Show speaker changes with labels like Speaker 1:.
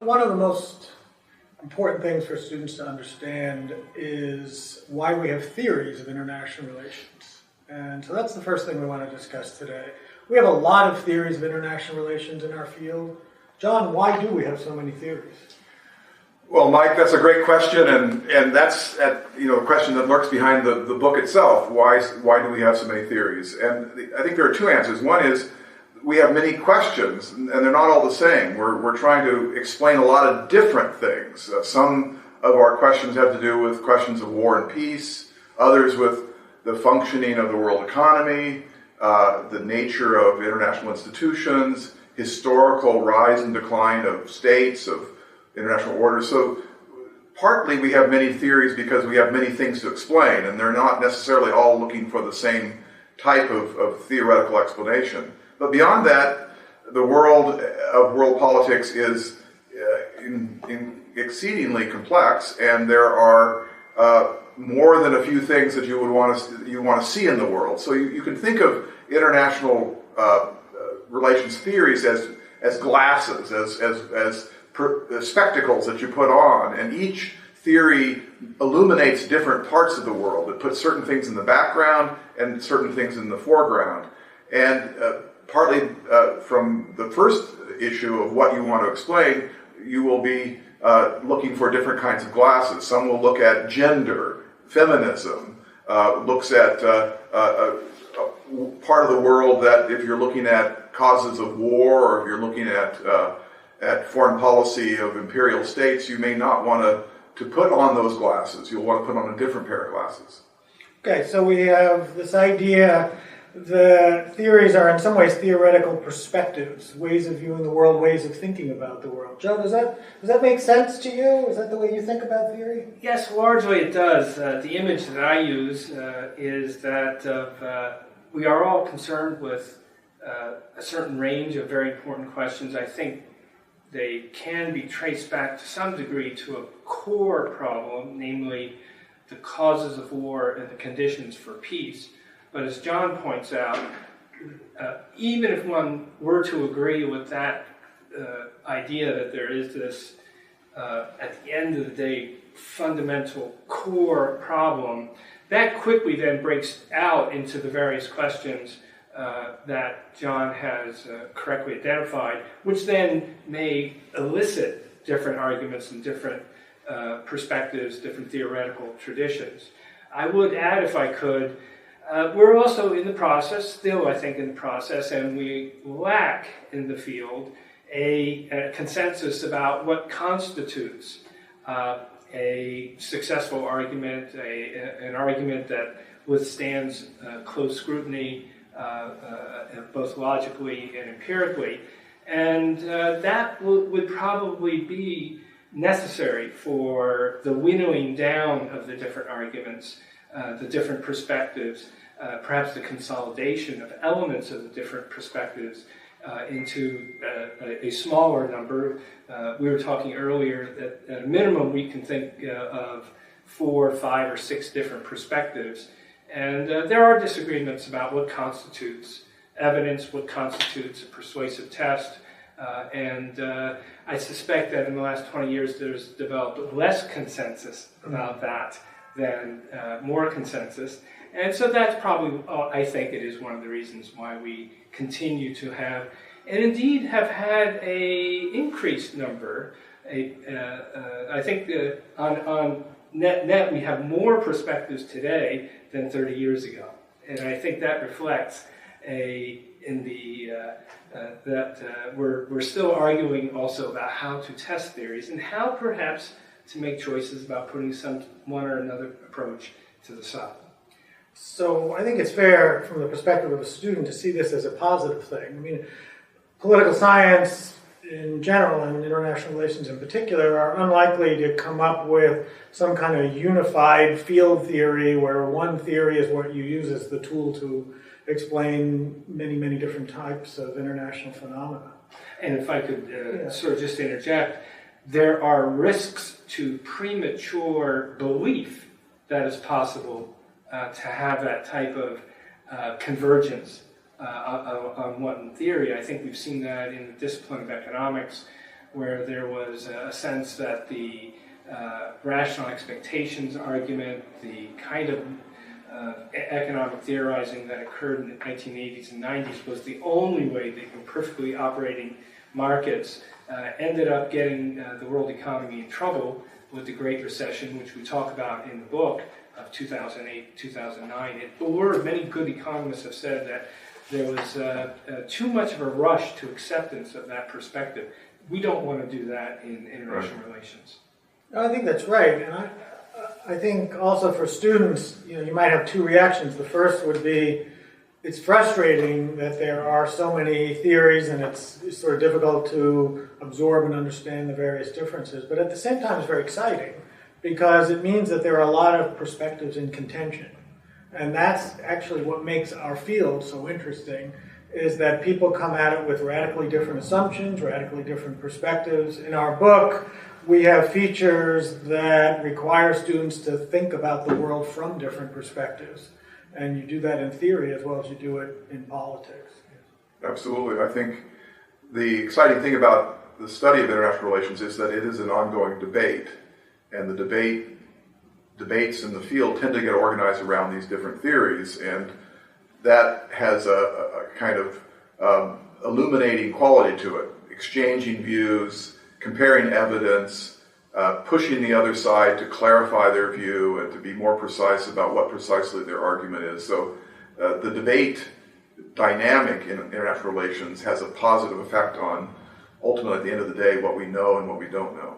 Speaker 1: One of the most important things for students to understand is why we have theories of international relations. And so that's the first thing we want to discuss today. We have a lot of theories of international relations in our field. John, why do we have so many theories?
Speaker 2: Well, Mike, that's a great question, and that's a question that lurks behind the book itself. Why do we have so many theories? And I think there are two answers. One is we have many questions, and they're not all the same. We're trying to explain a lot of different things. Some of our questions have to do with questions of war and peace, others with the functioning of the world economy, the nature of international institutions, historical rise and decline of states, of international orders. So partly we have many theories because we have many things to explain, and they're not necessarily all looking for the same type of theoretical explanation. But beyond that, the world of world politics is exceedingly complex, and there are more than a few things that you want to see in the world. So you can think of international relations theories as glasses, as spectacles that you put on, and each theory illuminates different parts of the world. It puts certain things in the background and certain things in the foreground. And partly from the first issue of what you want to explain, you will be looking for different kinds of glasses. Some will look at gender, feminism, looks at a part of the world that if you're looking at causes of war, or if you're looking at foreign policy of imperial states, you may not want to put on those glasses. You'll want to put on a different pair of glasses.
Speaker 1: Okay, so we have this idea. The theories are in some ways theoretical perspectives, ways of viewing the world, ways of thinking about the world. Joe, does that make sense to you? Is that the way you think about theory?
Speaker 3: Yes, largely it does. The image that I use is that we are all concerned with a certain range of very important questions. I think they can be traced back to some degree to a core problem, namely the causes of war and the conditions for peace. But as John points out, even if one were to agree with that idea that there is this, at the end of the day, fundamental core problem, that quickly then breaks out into the various questions that John has correctly identified, which then may elicit different arguments and different perspectives, different theoretical traditions. I would add, if I could, we're also in the process, still I think in the process, and we lack in the field a consensus about what constitutes a successful argument, an argument that withstands close scrutiny, both logically and empirically. And that would probably be necessary for the winnowing down of the different arguments, the different perspectives, perhaps the consolidation of elements of the different perspectives into a smaller number. We were talking earlier that at a minimum we can think of 4, 5, or 6 different perspectives. And there are disagreements about what constitutes evidence, what constitutes a persuasive test. And I suspect that in the last 20 years there's developed less consensus about that than more consensus. And so that's probably, I think it is one of the reasons why we continue to have, and indeed have had a increased number. I think on net we have more perspectives today than 30 years ago. And I think that reflects that we're still arguing also about how to test theories and how perhaps to make choices about putting one or another approach to the side.
Speaker 1: So I think it's fair from the perspective of a student to see this as a positive thing. I mean, political science in general and international relations in particular are unlikely to come up with some kind of unified field theory where one theory is what you use as the tool to explain many, many different types of international phenomena.
Speaker 3: And if I could sort of just interject, there are risks to premature belief that it's possible to have that type of convergence on one theory. I think we've seen that in the discipline of economics, where there was a sense that the rational expectations argument, the kind of economic theorizing that occurred in the 1980s and 90s was the only way that perfectly operating markets ended up getting the world economy in trouble with the Great Recession, which we talk about in the book of 2008, 2009. Many good economists have said that there was too much of a rush to acceptance of that perspective. We don't want to do that in international relations.
Speaker 1: I think that's right, and I think also for students, you might have two reactions. The first would be, it's frustrating that there are so many theories and it's sort of difficult to absorb and understand the various differences. But at the same time, it's very exciting because it means that there are a lot of perspectives in contention. And that's actually what makes our field so interesting, is that people come at it with radically different assumptions, radically different perspectives. In our book, we have features that require students to think about the world from different perspectives. And you do that in theory as well as you do it in politics.
Speaker 2: Absolutely. I think the exciting thing about the study of international relations is that it is an ongoing debate. And the debates in the field tend to get organized around these different theories. And that has a kind of illuminating quality to it. Exchanging views, comparing evidence, pushing the other side to clarify their view and to be more precise about what precisely their argument is. So the debate dynamic in international relations has a positive effect on, ultimately at the end of the day, what we know and what we don't know.